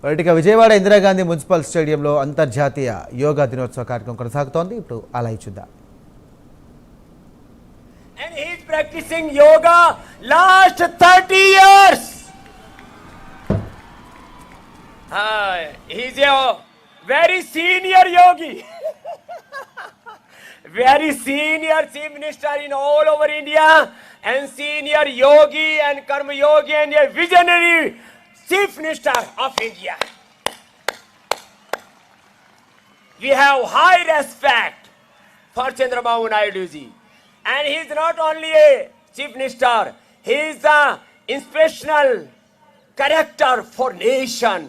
ఇక విజయవాడ ఇందిరాగాంధీ మున్సిపల్ స్టేడియంలో అంతర్జాతీయ యోగా దినోత్సవ కార్యక్రమం కొనసాగుతోంది. ఇప్పుడు అలా చూద్దాం. And he is practicing yoga last 30 years. He is a very senior yogi. Very senior chief minister in all over India and senior yogi and karma yogi and a visionary chief minister of India. We have high respect for Chandrababu Naidu ji. And he is not only a chief minister, he is the inspirational character for nation.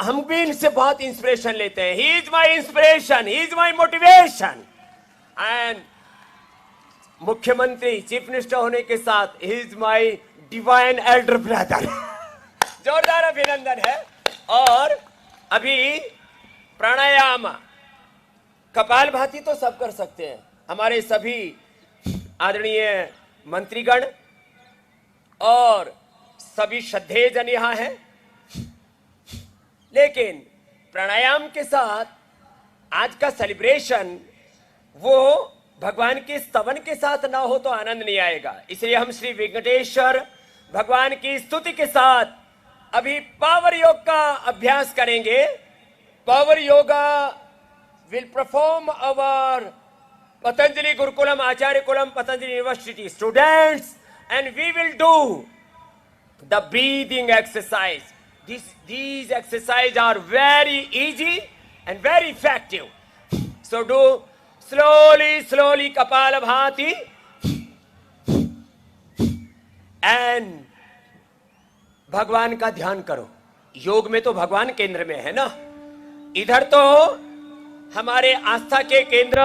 हम भी इनसे बहुत inspiration लेते हैं. He is my inspiration, he is my motivation. And मुख्यमंत्री chief minister होने के साथ he is my divine elder brother. जोरदार अभिनंदन है. और अभी प्राणायाम कपालभाति तो सब कर सकते हैं, हमारे सभी आदरणीय मंत्रीगण और सभी श्रद्धेय जन यहाँ हैं. लेकिन प्राणायाम के साथ आज का सेलिब्रेशन वो भगवान के स्तवन के साथ ना हो तो आनंद नहीं आएगा. इसलिए हम श्री वेंकटेश्वर भगवान की स्तुति के साथ अभी पावर योग का अभ्यास करेंगे. Power yoga will perform our Patanjali Gurukulam, Acharya Kulam, Patanjali University students, and we will do the breathing exercise. These exercises are very easy and very effective. So do slowly Kapalabhati and भगवान का ध्यान करो. योग में तो भगवान केंद्र में है ना. इधर तो हमारे आस्था के केंद्र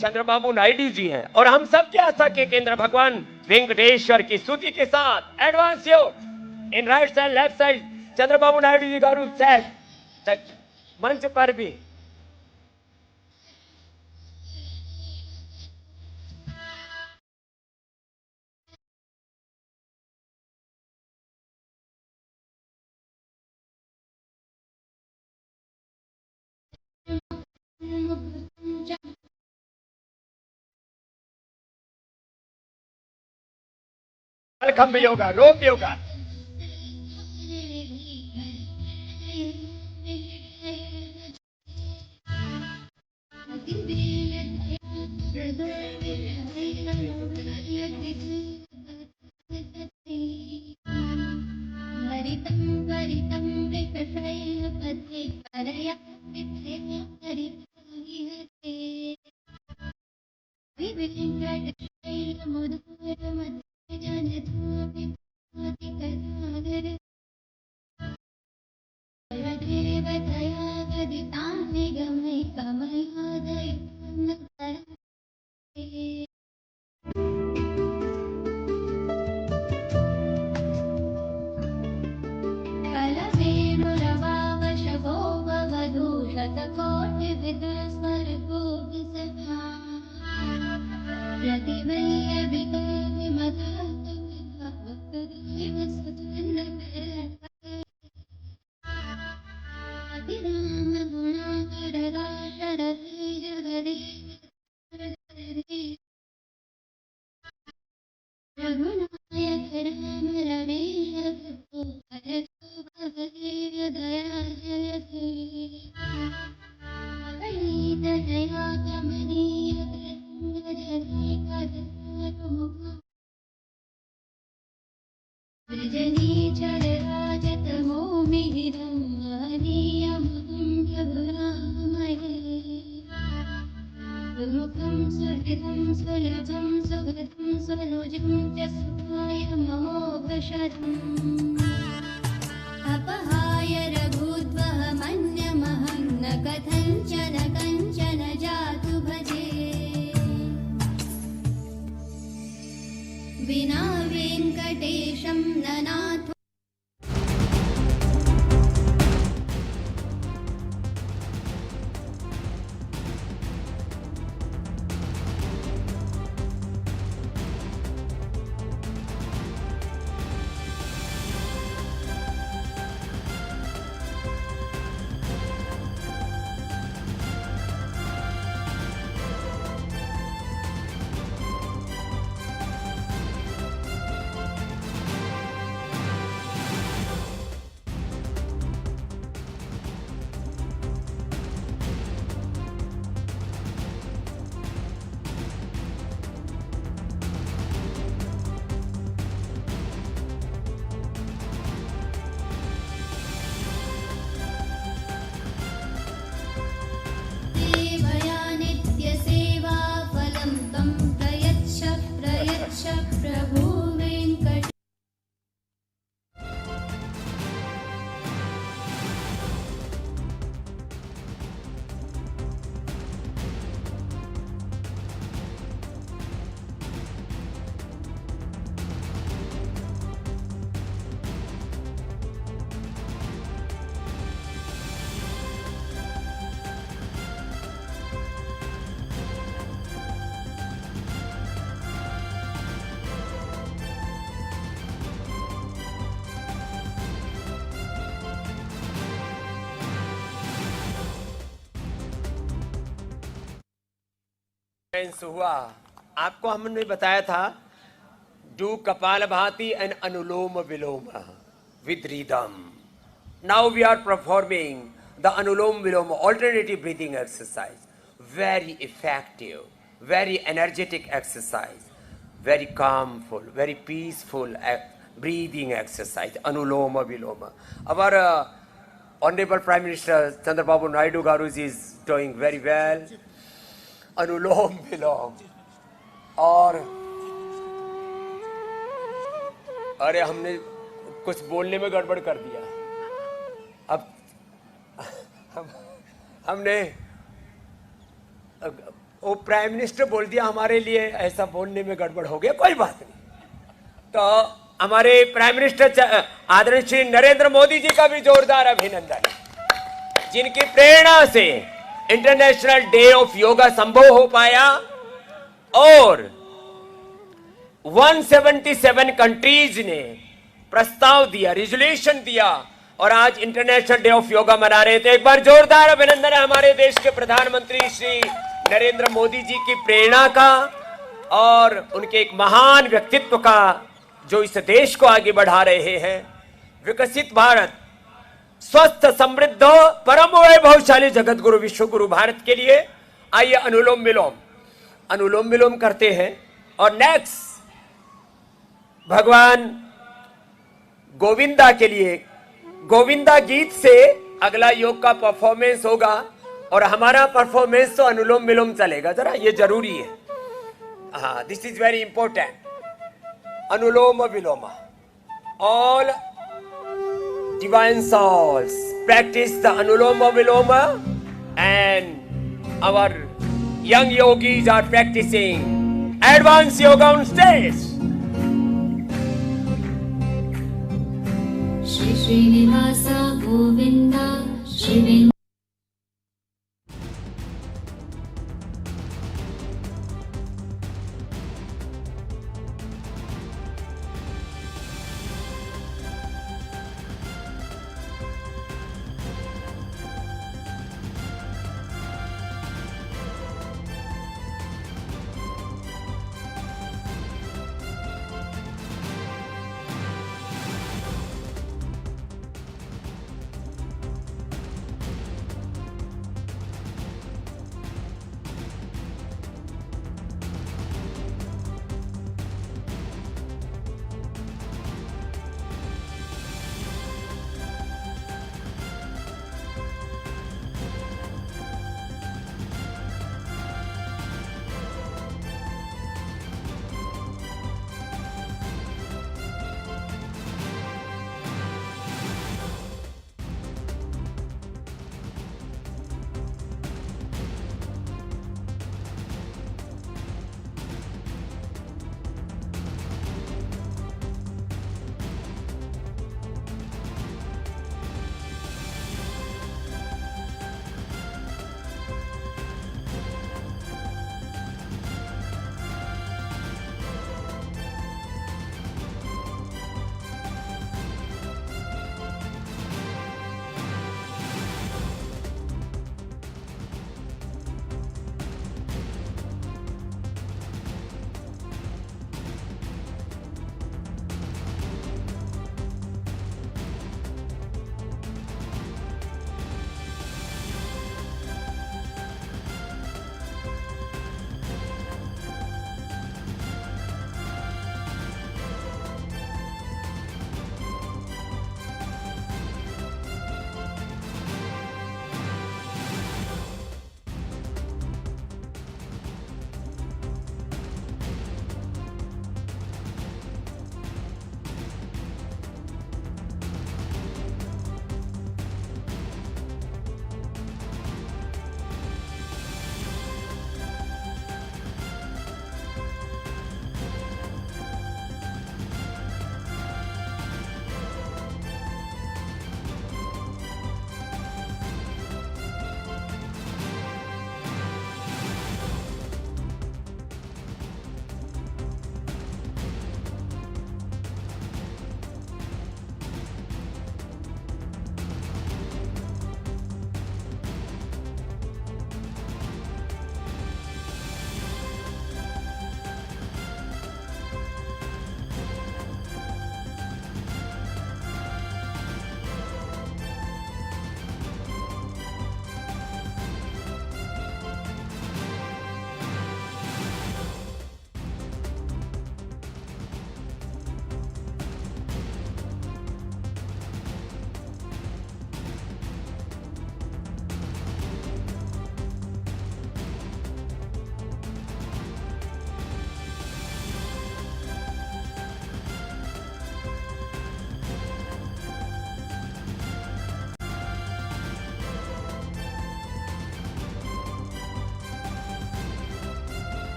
चंद्रबाबू नायडू जी हैं और हम सब के आस्था के केंद्र भगवान वेंकटेश्वर की स्तुति के साथ advance yoga in right side left side Chandrababu Naidu ji का रूप सेट मंच पर भी खंभ योगा, रोप योगा. अपहाय रघुद्वह मन्यमहं न कथञ्चन कञ्चन जातु भजे विना वेङ्कटेशं ननाथो. परफॉर्मेंस हुआ, आपको हमने बताया था do kapalbhati and anulom vilom with rhythm. Now we are performing the Anulom Vilom alternative breathing exercise. Very effective, very energetic exercise, very calmful, very peaceful breathing exercise. Anuloma Viloma. Our Honorable Prime Minister Chandrababu Naidu Garu is doing very well. Anulom Vilom. और अरे हमने कुछ बोलने में गड़बड़ कर दिया. अब हमने वो प्राइम मिनिस्टर बोल दिया हमारे लिए, ऐसा बोलने में गड़बड़ हो गया. कोई बात नहीं. तो हमारे प्राइम मिनिस्टर आदरणीय श्री नरेंद्र मोदी जी का भी जोरदार अभिनंदन, जिनकी प्रेरणा से इंटरनेशनल डे ऑफ योगा संभव हो पाया और 177 कंट्रीज ने प्रस्ताव दिया, रिजोल्यूशन दिया और आज इंटरनेशनल डे ऑफ योगा मना रहे थे. एक बार जोरदार अभिनंदन है हमारे देश के प्रधानमंत्री श्री नरेंद्र मोदी जी की प्रेरणा का और उनके एक महान व्यक्तित्व का, जो इस देश को आगे बढ़ा रहे हैं. विकसित भारत, स्वस्थ समृद्ध परम वैभवशाली जगत गुरु विश्व गुरु भारत के लिए आइए अनुलोम विलोम करते हैं. और नेक्स्ट भगवान गोविंदा के लिए गोविंदा गीत से अगला योग का परफॉर्मेंस होगा और हमारा परफॉर्मेंस तो अनुलोम विलोम चलेगा. जरा ये जरूरी है. हाँ, this is very important. Anulom vilom. All divine souls practice the Anuloma Viloma and our young yogis are practicing advanced yoga on stage. Shri Srinivasa Govinda Shri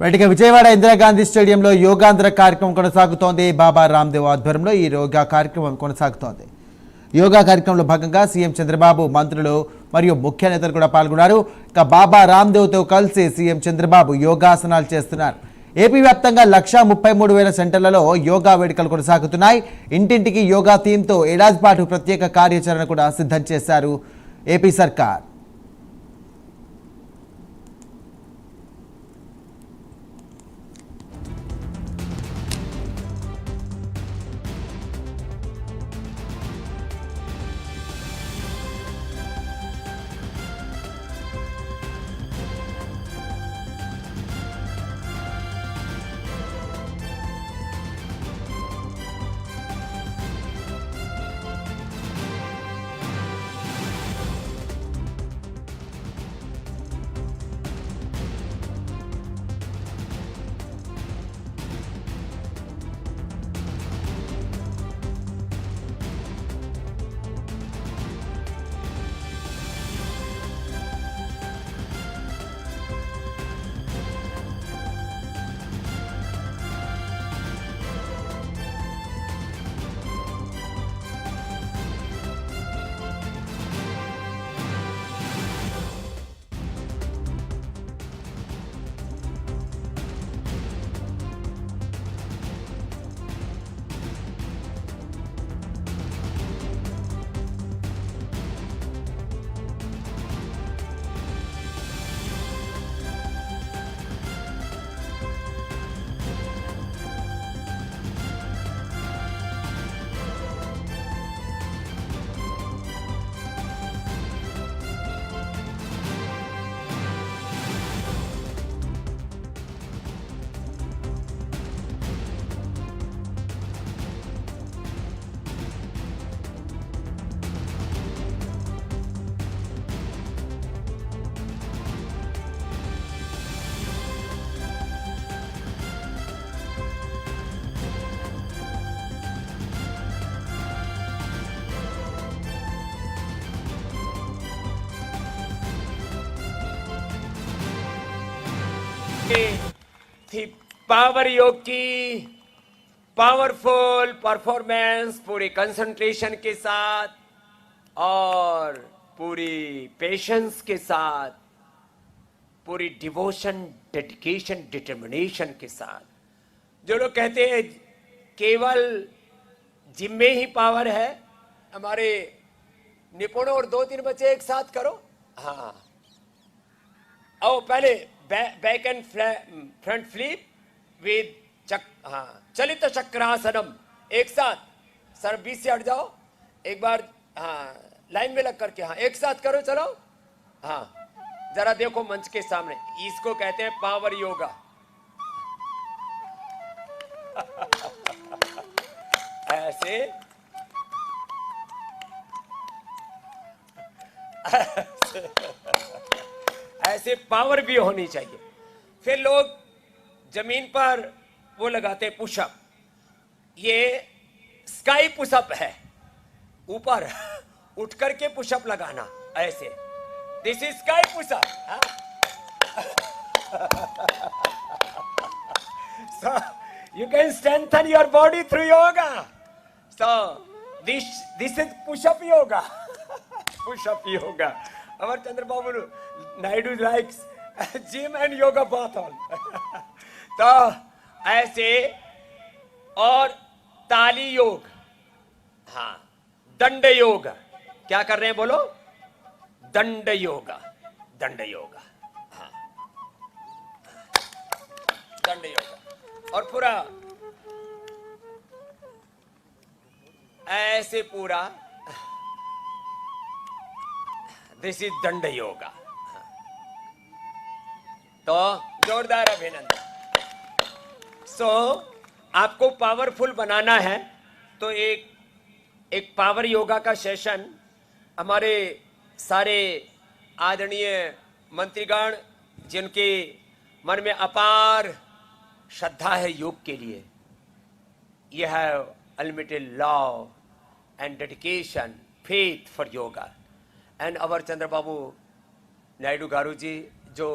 రైట్గా విజయవాడ ఇందిరాగాంధీ స్టేడియంలో యోగాంధ్ర కార్యక్రమం కొనసాగుతోంది. బాబా రామ్దేవ్ ఆధ్వర్యంలో ఈ యోగా కార్యక్రమం కొనసాగుతోంది. యోగా కార్యక్రమంలో భాగంగా సీఎం చంద్రబాబు, మంత్రులు మరియు ముఖ్య నేతలు కూడా పాల్గొన్నారు. ఇక బాబా రామ్దేవ్తో కలిసి సీఎం చంద్రబాబు యోగాసనాలు చేస్తున్నారు. ఏపీ వ్యాప్తంగా 1,33,000 సెంటర్లలో యోగా వేడుకలు కొనసాగుతున్నాయి. ఇంటింటికి యోగా థీమ్తో ఏడాది పాటు ప్రత్యేక కార్యాచరణ కూడా సిద్ధం చేశారు ఏపీ సర్కార్. थी पावर योग की पावरफुल परफॉर्मेंस पूरी कंसंट्रेशन के साथ और पूरी पेशेंस के साथ, पूरी डिवोशन, डेडिकेशन, डिटर्मिनेशन के साथ. जो लोग कहते हैं केवल जिम में ही पावर है, हमारे निपुण और 2-3 बच्चे एक साथ करो. हाँ, आओ पहले back and front flip with चलित चक्रासनम एक साथ. सर 20 से हट जाओ, एक बार हाँ लाइन में लग करके, हाँ एक साथ करो, चलो. हाँ जरा देखो मंच के सामने, इसको कहते हैं पावर योगा. ऐसे ऐसे पावर भी होनी चाहिए. फिर लोग जमीन पर वो लगाते हैं पुशअप. ये स्काई पुशअप है, ऊपर उठ करके पुशअप लगाना ऐसे. This is sky pushup. So you can strengthen your body through yoga. So this is push-up yoga. Push-up yoga. Our Chandrababu Naidu likes gym and yoga both all. तो ऐसे और ताली योग, हाँ दंड योग. क्या कर रहे हैं बोलो? दंड योगा. दंड योगा, हाँ दंड योगा. और पूरा ऐसे पूरा, दिस इज दंड योगा. तो जोरदार अभिनंदन. सो आपको पावरफुल बनाना है तो एक पावर योगा का सेशन हमारे सारे आदरणीय मंत्रीगण जिनके मन में अपार श्रद्धा है योग के लिए, यह है unlimited love and dedication, faith for yoga. And our Chandrababu Naidu Garuji, जो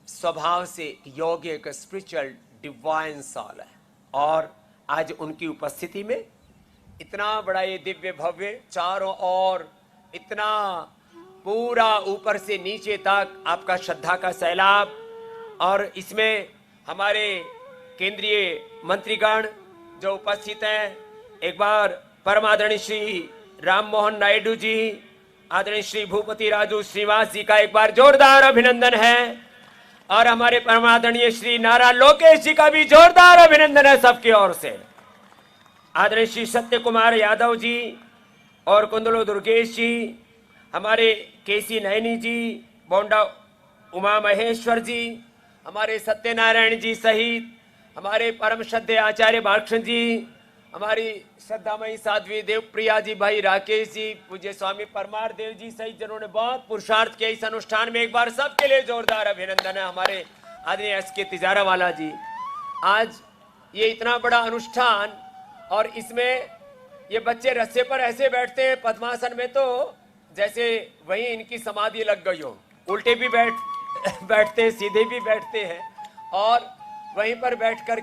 स्वभाव से योग एक स्पिरिचुअल डिवाइन सॉल है, और आज उनकी उपस्थिति में इतना बड़ा ये दिव्य भव्य चारों ओर इतना पूरा ऊपर से नीचे तक आपका श्रद्धा का सैलाब, और इसमें हमारे केंद्रीय मंत्रीगण जो उपस्थित हैं, एक बार परम आदरणीय श्री राम मोहन नायडू जी, आदरणीय श्री भूपति राजू श्रीवास जी का एक बार जोरदार अभिनंदन है, और हमारे परम आदरणीय श्री नारा लोकेश जी का भी जोरदार अभिनंदन है सबकी ओर से। आदरणीय श्री सत्य कुमार यादव जी और कुंदलो दुर्गेश जी, हमारे केसी नैनी जी, बोंडा उमा महेश्वर जी, हमारे सत्यनारायण जी सहित हमारे परम श्रद्धेय आचार्य बालकृष्ण जी, हमारी श्रद्धामयी साध्वी देवप्रिया जी, भाई राकेश जी, पूज्य स्वामी परमार देव जी सहित जिन्होंने बहुत पुरुषार्थ किया इस अनुष्ठान में, एक बार सबके लिए जोरदार अभिनंदन है। हमारे आदरणीय SK तिजारा वाला जी, आज ये इतना बड़ा अनुष्ठान, और इसमें ये बच्चे रस्से पर ऐसे बैठते हैं पद्मासन में, तो जैसे वहीं इनकी समाधि लग गई हो, उल्टे भी बैठते हैं, सीधे भी बैठते हैं, और वहीं पर बैठकर